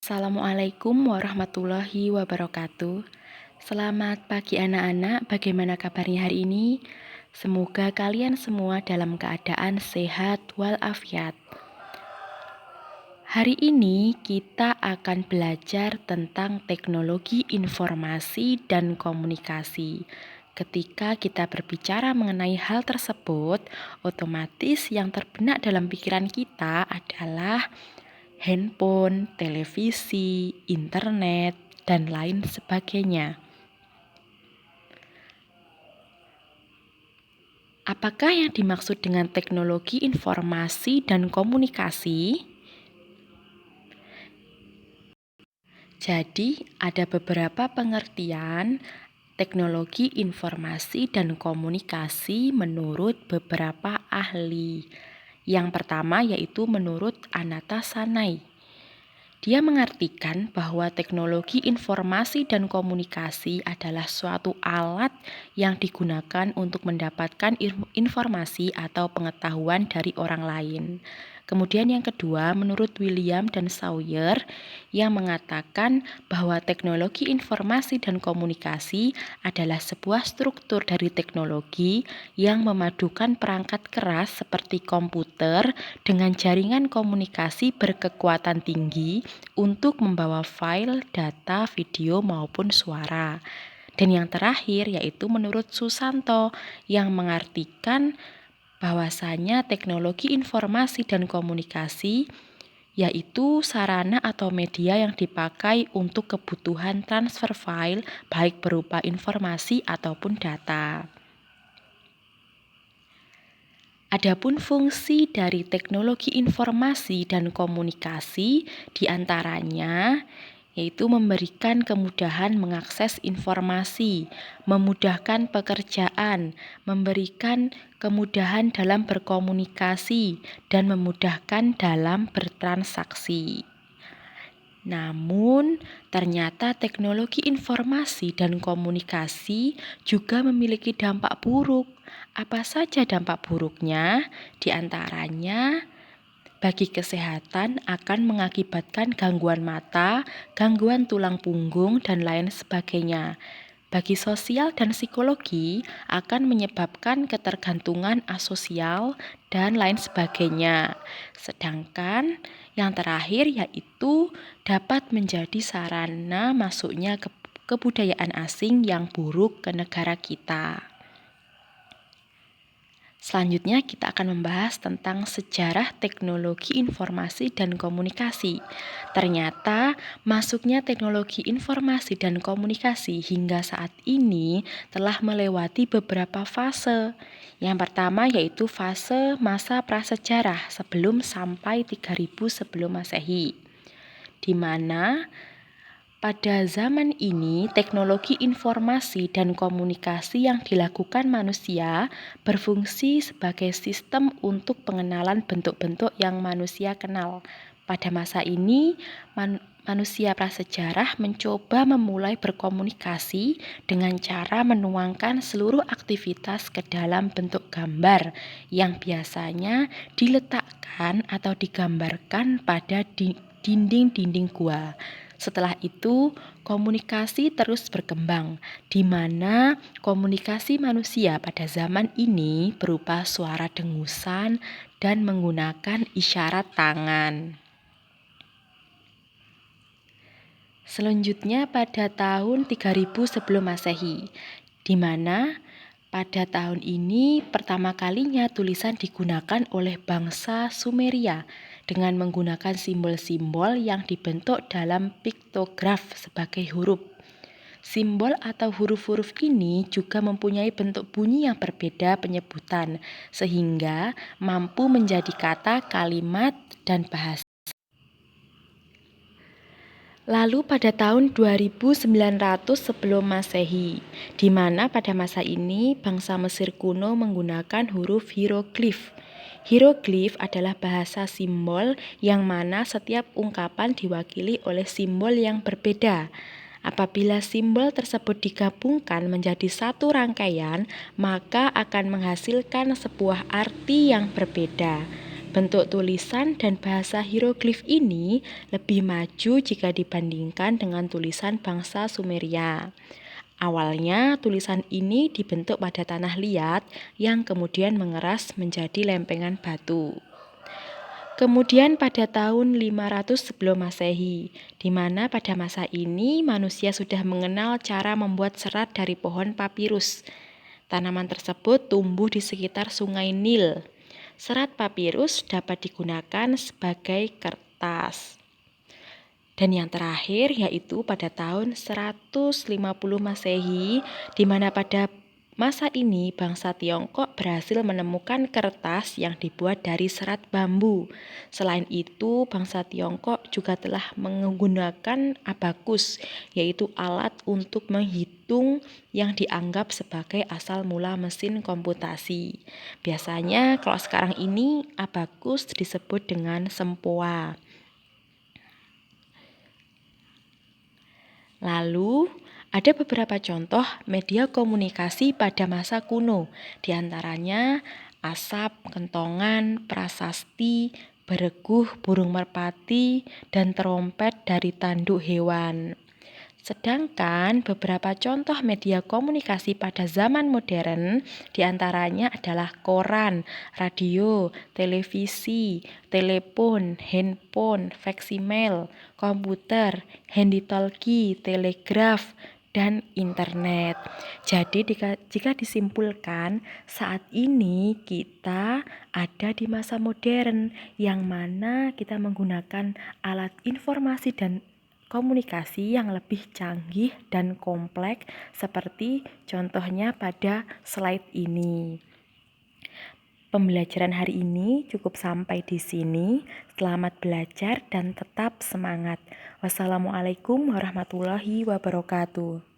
Assalamualaikum warahmatullahi wabarakatuh. Selamat pagi anak-anak, bagaimana kabarnya hari ini? Semoga kalian semua dalam keadaan sehat walafiat. Hari ini kita akan belajar tentang teknologi informasi dan komunikasi. Ketika kita berbicara mengenai hal tersebut, otomatis yang terbenak dalam pikiran kita adalah handphone, televisi, internet, dan lain sebagainya. Apakah yang dimaksud dengan teknologi informasi dan komunikasi? Jadi, ada beberapa pengertian teknologi informasi dan komunikasi menurut beberapa ahli. Yang pertama yaitu menurut Anata Sanai. Dia mengartikan bahwa teknologi informasi dan komunikasi adalah suatu alat yang digunakan untuk mendapatkan informasi atau pengetahuan dari orang lain. Kemudian yang kedua, menurut William dan Sawyer yang mengatakan bahwa teknologi informasi dan komunikasi adalah sebuah struktur dari teknologi yang memadukan perangkat keras seperti komputer dengan jaringan komunikasi berkekuatan tinggi untuk membawa file, data, video maupun suara. Dan yang terakhir yaitu menurut Susanto yang mengartikan bahwasanya teknologi informasi dan komunikasi yaitu sarana atau media yang dipakai untuk kebutuhan transfer file baik berupa informasi ataupun data. Adapun fungsi dari teknologi informasi dan komunikasi diantaranya yaitu memberikan kemudahan mengakses informasi, memudahkan pekerjaan, memberikan kemudahan dalam berkomunikasi, dan memudahkan dalam bertransaksi. Namun, ternyata teknologi informasi dan komunikasi juga memiliki dampak buruk. Apa saja dampak buruknya? Di antaranya, bagi kesehatan akan mengakibatkan gangguan mata, gangguan tulang punggung, dan lain sebagainya. Bagi sosial dan psikologi akan menyebabkan ketergantungan asosial dan lain sebagainya. Sedangkan yang terakhir yaitu dapat menjadi sarana masuknya kebudayaan asing yang buruk ke negara kita. Selanjutnya kita akan membahas tentang sejarah teknologi informasi dan komunikasi. Ternyata masuknya teknologi informasi dan komunikasi hingga saat ini telah melewati beberapa fase. Yang pertama yaitu fase masa prasejarah sebelum sampai 3000 sebelum Masehi, di mana pada zaman ini, teknologi informasi dan komunikasi yang dilakukan manusia berfungsi sebagai sistem untuk pengenalan bentuk-bentuk yang manusia kenal. Pada masa ini, manusia prasejarah mencoba memulai berkomunikasi dengan cara menuangkan seluruh aktivitas ke dalam bentuk gambar yang biasanya diletakkan atau digambarkan pada dinding-dinding gua. Setelah itu, komunikasi terus berkembang, di mana komunikasi manusia pada zaman ini berupa suara dengusan dan menggunakan isyarat tangan. Selanjutnya pada tahun 3000 sebelum Masehi, di mana pada tahun ini pertama kalinya tulisan digunakan oleh bangsa Sumeria dengan menggunakan simbol-simbol yang dibentuk dalam piktograf sebagai huruf. Simbol atau huruf-huruf ini juga mempunyai bentuk bunyi yang berbeda penyebutan, sehingga mampu menjadi kata, kalimat, dan bahasa. Lalu pada tahun 2900 sebelum Masehi, di mana pada masa ini bangsa Mesir kuno menggunakan huruf hieroglif. Hieroglif adalah bahasa simbol yang mana setiap ungkapan diwakili oleh simbol yang berbeda. Apabila simbol tersebut digabungkan menjadi satu rangkaian, maka akan menghasilkan sebuah arti yang berbeda. Bentuk tulisan dan bahasa hieroglif ini lebih maju jika dibandingkan dengan tulisan bangsa Sumeria. Awalnya tulisan ini dibentuk pada tanah liat yang kemudian mengeras menjadi lempengan batu. Kemudian pada tahun 500 sebelum Masehi, di mana pada masa ini manusia sudah mengenal cara membuat serat dari pohon papirus. Tanaman tersebut tumbuh di sekitar sungai Nil. Serat papirus dapat digunakan sebagai kertas. Dan yang terakhir yaitu pada tahun 150 Masehi, di mana pada masa ini bangsa Tiongkok berhasil menemukan kertas yang dibuat dari serat bambu. Selain itu, bangsa Tiongkok juga telah menggunakan abakus, yaitu alat untuk menghitung yang dianggap sebagai asal mula mesin komputasi. Biasanya kalau sekarang ini abakus disebut dengan sempoa. Lalu, ada beberapa contoh media komunikasi pada masa kuno, di antaranya asap, kentongan, prasasti, bereguh, burung merpati, dan trompet dari tanduk hewan. Sedangkan beberapa contoh media komunikasi pada zaman modern diantaranya adalah koran, radio, televisi, telepon, handphone, faksimiles, komputer, handy-talkie, telegraf, dan internet. Jadi jika disimpulkan, saat ini kita ada di masa modern yang mana kita menggunakan alat informasi dan komunikasi yang lebih canggih dan kompleks seperti contohnya pada slide ini. Pembelajaran hari ini cukup sampai di sini. Selamat belajar dan tetap semangat. Wassalamualaikum warahmatullahi wabarakatuh.